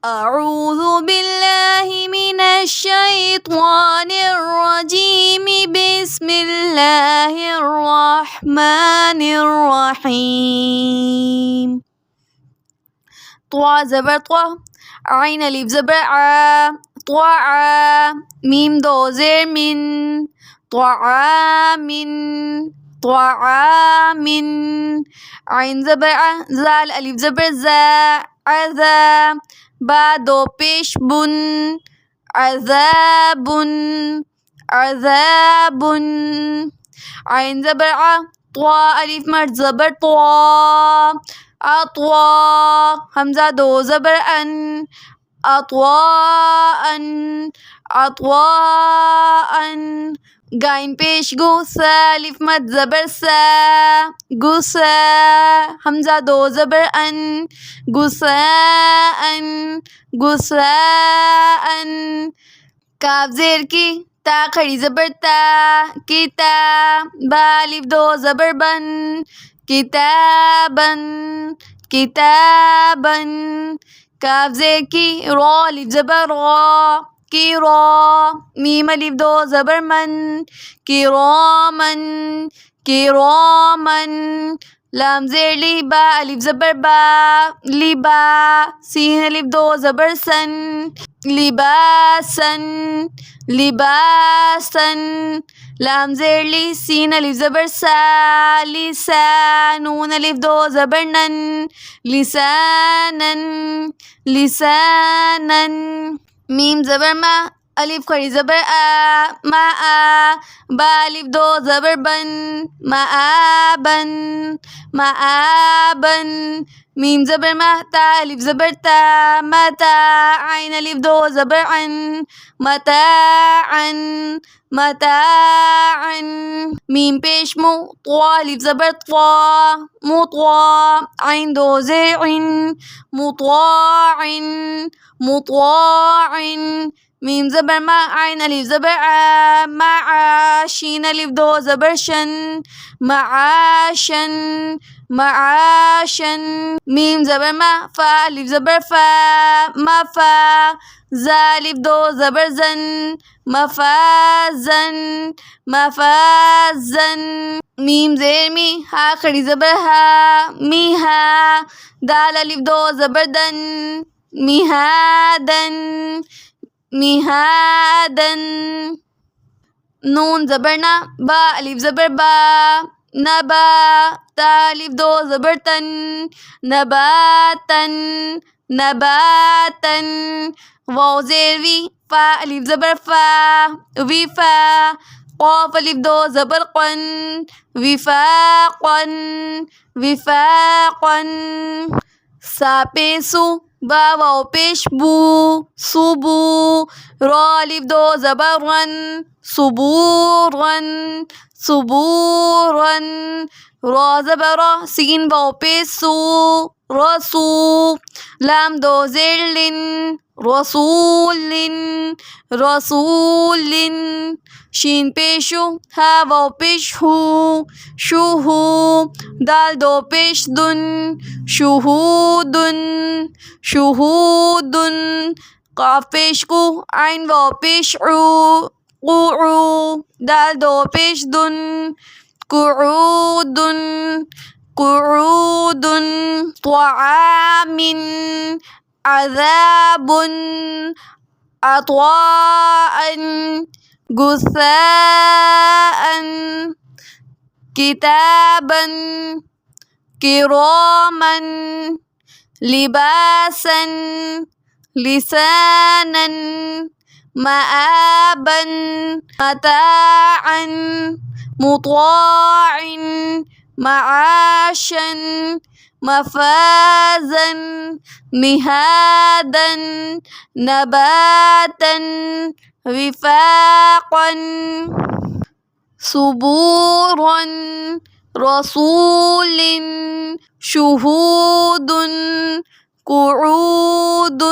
أعوذ بالله من الشيطان الرجيم بسم الله الرحمن الرحيم طوا زبر طوا عين ألف زبر ع طوع ميم دو زير من طعام طعام عين زبر ع زال ألف زبر زا عذا با دو پیش بن عذاب عذاب عين زبر ع طوا ألف مد زبر طوا أطوا همزة دو زبر أن أطواء أطواء غين پیش گو ثالث مد زبر سا گسا همزة دو زبر أن گساء گساء کاف زیر کی تا کھڑی زبر تا کتاب با الف دو زبر بن کتابا کتابا کاف زیر کی را الف زبر را كرا ميم ألف دو زبر من كراما كراما لام زير لي با ألف زبر با لبا سين ألف دو زبر سن لباسا لباسا لام زير لي سين ألف زبر سا لسان نون ألف دو زبر نن لسانا لسانا ميم زبر ما ألف کھڑی زبر آ ما آ با ألف دو زبر بن ما آبن ما آبن ميم زبر ما تا ألف زبر تا متاع عين ألف دو زبر عن متاعا متاعا ميم پیش مو طوا ألف زبر طوا مطوا عين دو زير مطاع مطاع ميم زبر ما عين ألف زبر ع مع شين ألف دو زبر شن معاشا معاشا ميم زبر ما فا ألف زبر فا ما فا زا ألف دو زبر زن مفازا مفازا ميم زير مي ها کھڑی زبر ها ميها دال ألف دو زبر دن مهادا مهادا نون زبرنا با ألف زبر با نبا تا ألف دو زبر تن نباتا نباتا واو زير وي فا ألف زبر فا وفا قاف ألف دو زبر قن وفاقا وفاقا سا پیسو با واو پیش بو صبو را ألف دو زبر رن صبورا صبورا را زبر را سين واو پیش سو رسو لام دو زير لن رسول رسول شين پیشو ها واو پیش هو شوهو دال دو پیش دن شهود شهود قاف پیش کو عين واو پیش عو قعو دال دو پیش دن قعود قعود طعام عذاب عطاء جثاء كتابا كراما لباسا لسانا مآبا متاعا مطاع معاشا مفازا مهادا نباتا وفاقا صبورا رسول شهود قعود